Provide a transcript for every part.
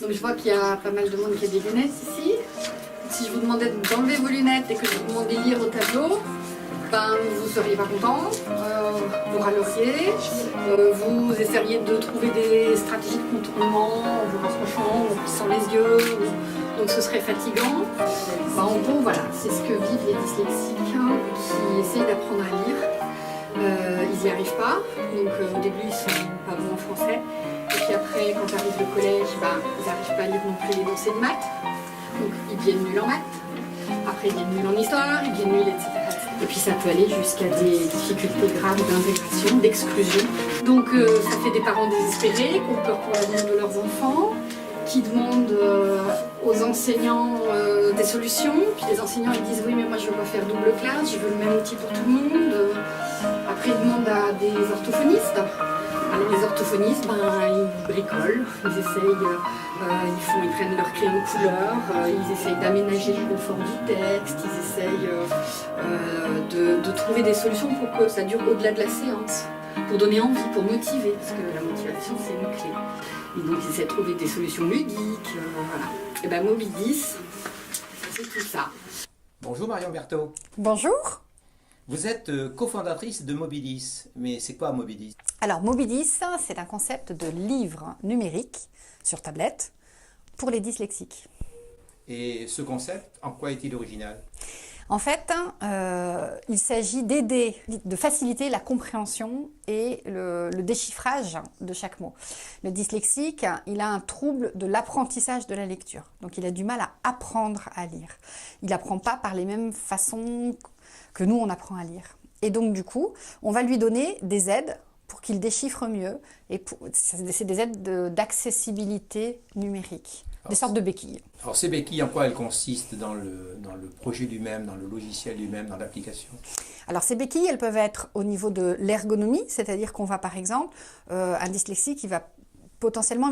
Donc je vois qu'il y a pas mal de monde qui a des lunettes ici. Si je vous demandais d'enlever vos lunettes et que je vous demandais de lire au tableau, ben, vous seriez pas content, vous râleriez, vous essayeriez de trouver des stratégies de contournement en vous rapprochant, en plissant les yeux, donc ce serait fatigant. Ben, en gros, voilà, c'est ce que vivent les dyslexiques qui essayent d'apprendre à lire. Ils n'y arrivent pas, donc au début ils sont pas bons en français, et puis après quand arrive le collège, ben, ils n'arrivent pas à lire non plus l'énoncé de maths, donc ils deviennent nuls en maths, après ils deviennent nuls en histoire, ils deviennent nuls, etc. Et puis ça peut aller jusqu'à des difficultés graves d'intégration, d'exclusion. Donc ça fait des parents désespérés, qui ont peur pour l'avenir de leurs enfants, qui demandent aux enseignants des solutions, puis les enseignants ils disent oui mais moi je veux pas faire double classe, je veux le même outil pour tout le monde. Après ils demandent à des orthophonistes. Alors les orthophonistes, ben, ils bricolent, ils essayent, ils prennent leur crayon couleur, ils essayent d'aménager le confort du texte, ils essayent de trouver des solutions pour que ça dure au-delà de la séance, pour donner envie, pour motiver, parce que la motivation c'est une clé. Et donc ils essaient de trouver des solutions ludiques, voilà. Et ben Moby10, c'est tout ça. Bonjour Marion Berthaud. Bonjour. Vous êtes cofondatrice de Moby10, mais c'est quoi Moby10? Alors Moby10, c'est un concept de livre numérique sur tablette pour les dyslexiques. Et ce concept, en quoi est-il original? En fait, il s'agit d'aider, de faciliter la compréhension et le déchiffrage de chaque mot. Le dyslexique, il a un trouble de l'apprentissage de la lecture. Donc il a du mal à apprendre à lire. Il n'apprend pas par les mêmes façons que nous, on apprend à lire. Et donc du coup, on va lui donner des aides pour qu'il déchiffre mieux. Et c'est des aides d'accessibilité numérique. Des sortes de béquilles. Alors ces béquilles, en quoi elles consistent dans le projet lui-même, dans le logiciel lui-même, dans l'application? Alors ces béquilles, elles peuvent être au niveau de l'ergonomie, c'est-à-dire qu'on va par exemple, un dyslexique, il va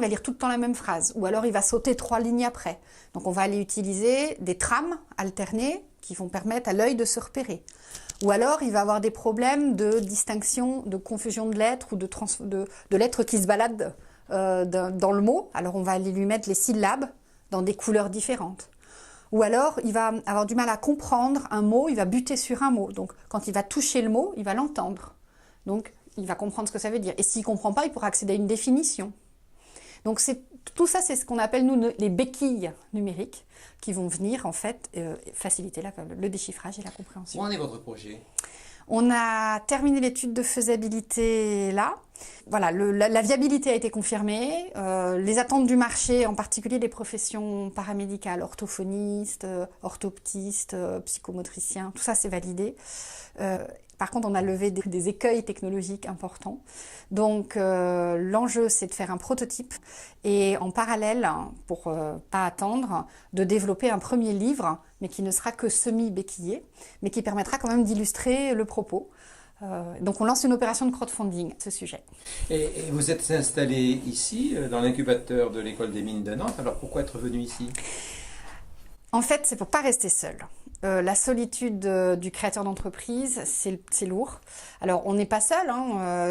lire tout le temps la même phrase, ou alors il va sauter 3 lignes après. Donc on va aller utiliser des trames alternées qui vont permettre à l'œil de se repérer. Ou alors il va avoir des problèmes de distinction, de confusion de lettres ou de lettres qui se baladent dans le mot. Alors on va aller lui mettre les syllabes dans des couleurs différentes. Ou alors il va avoir du mal à comprendre un mot, il va buter sur un mot. Donc quand il va toucher le mot, il va l'entendre. Donc il va comprendre ce que ça veut dire. Et s'il ne comprend pas, il pourra accéder à une définition. Donc tout ça, c'est ce qu'on appelle nous les béquilles numériques qui vont venir en fait faciliter le déchiffrage et la compréhension. Où en est votre projet? On a terminé l'étude de faisabilité là. Voilà, la viabilité a été confirmée. Les attentes du marché, en particulier des professions paramédicales, orthophonistes, orthoptistes, psychomotriciens, tout ça c'est validé. Par contre, on a levé des écueils technologiques importants. Donc, l'enjeu, c'est de faire un prototype et en parallèle, pour pas attendre, de développer un premier livre, mais qui ne sera que semi-béquillé, mais qui permettra quand même d'illustrer le propos. Donc, on lance une opération de crowdfunding à ce sujet. Et vous êtes installé ici, dans l'incubateur de l'école des mines de Nantes. Alors, pourquoi être venu ici? En fait, c'est pour pas rester seul. La solitude du créateur d'entreprise, c'est lourd. Alors, on n'est pas seul.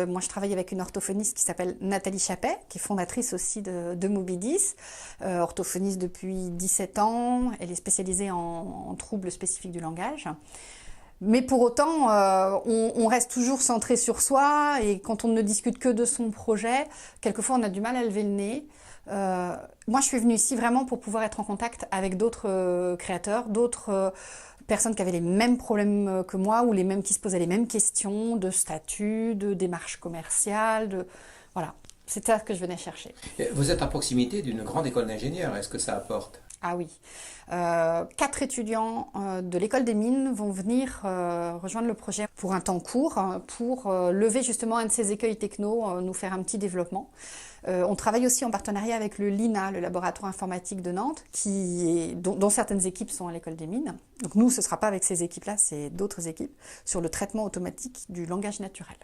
Moi, je travaille avec une orthophoniste qui s'appelle Nathalie Chappet, qui est fondatrice aussi de Moby10, orthophoniste depuis 17 ans. Elle est spécialisée en troubles spécifiques du langage. Mais pour autant, on reste toujours centré sur soi et quand on ne discute que de son projet, quelquefois on a du mal à lever le nez. Moi, je suis venue ici vraiment pour pouvoir être en contact avec d'autres créateurs, d'autres personnes qui avaient les mêmes problèmes que moi ou qui se posaient les mêmes questions de statut, de démarche commerciale, voilà. C'est ça que je venais chercher. Vous êtes à proximité d'une grande école d'ingénieurs. Est-ce que ça apporte? Ah oui. 4 étudiants de l'école des mines vont venir rejoindre le projet pour un temps court, pour lever justement un de ces écueils techno, nous faire un petit développement. On travaille aussi en partenariat avec le LINA, le laboratoire informatique de Nantes, dont certaines équipes sont à l'école des mines. Donc nous, ce ne sera pas avec ces équipes-là, c'est d'autres équipes, sur le traitement automatique du langage naturel.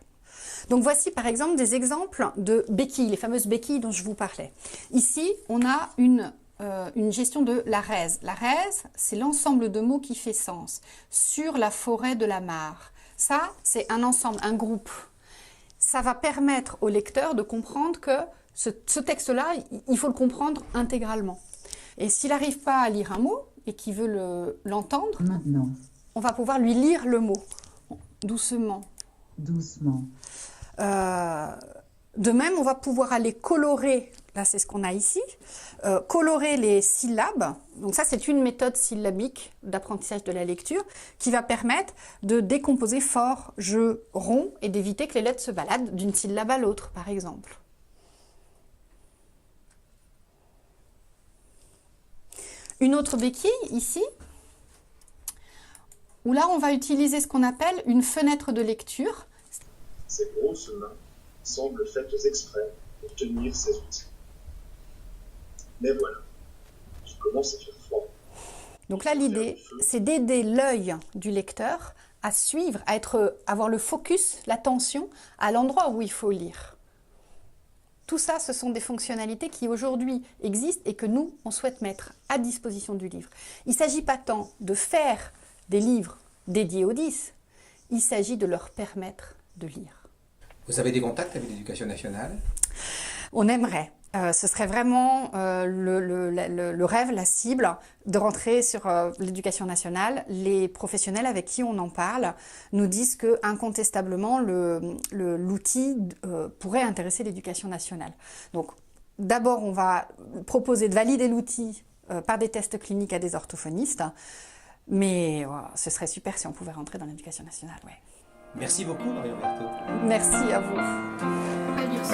Donc voici par exemple des exemples de béquilles, les fameuses béquilles dont je vous parlais. Ici, on a une gestion de la RES. La RES, c'est l'ensemble de mots qui fait sens. Sur la forêt de la mare. Ça, c'est un ensemble, un groupe. Ça va permettre au lecteur de comprendre que ce texte-là, il faut le comprendre intégralement. Et s'il n'arrive pas à lire un mot et qu'il veut l'entendre, Maintenant, on va pouvoir lui lire le mot, doucement. doucement, De même, on va pouvoir aller colorer, là c'est ce qu'on a ici, colorer les syllabes. Donc ça, c'est une méthode syllabique d'apprentissage de la lecture qui va permettre de décomposer fort, jeu, rond et d'éviter que les lettres se baladent d'une syllabe à l'autre, par exemple. Une autre béquille, ici, où là, on va utiliser ce qu'on appelle une fenêtre de lecture. Ces grosses mains semblent faites exprès pour tenir ces outils. Mais voilà, il commence à faire froid. Donc là, l'idée, c'est d'aider l'œil du lecteur à suivre, à avoir le focus, l'attention à l'endroit où il faut lire. Tout ça, ce sont des fonctionnalités qui aujourd'hui existent et que nous, on souhaite mettre à disposition du livre. Il ne s'agit pas tant de faire des livres dédiés aux 10, il s'agit de leur permettre de lire. Vous avez des contacts avec l'Éducation nationale? On aimerait. Ce serait vraiment le rêve, la cible, de rentrer sur l'éducation nationale. Les professionnels avec qui on en parle nous disent que incontestablement l'outil pourrait intéresser l'éducation nationale. Donc d'abord, on va proposer de valider l'outil par des tests cliniques à des orthophonistes, mais ce serait super si on pouvait rentrer dans l'éducation nationale. Ouais. Merci beaucoup, Marie-Roberto. Merci à vous. On va lire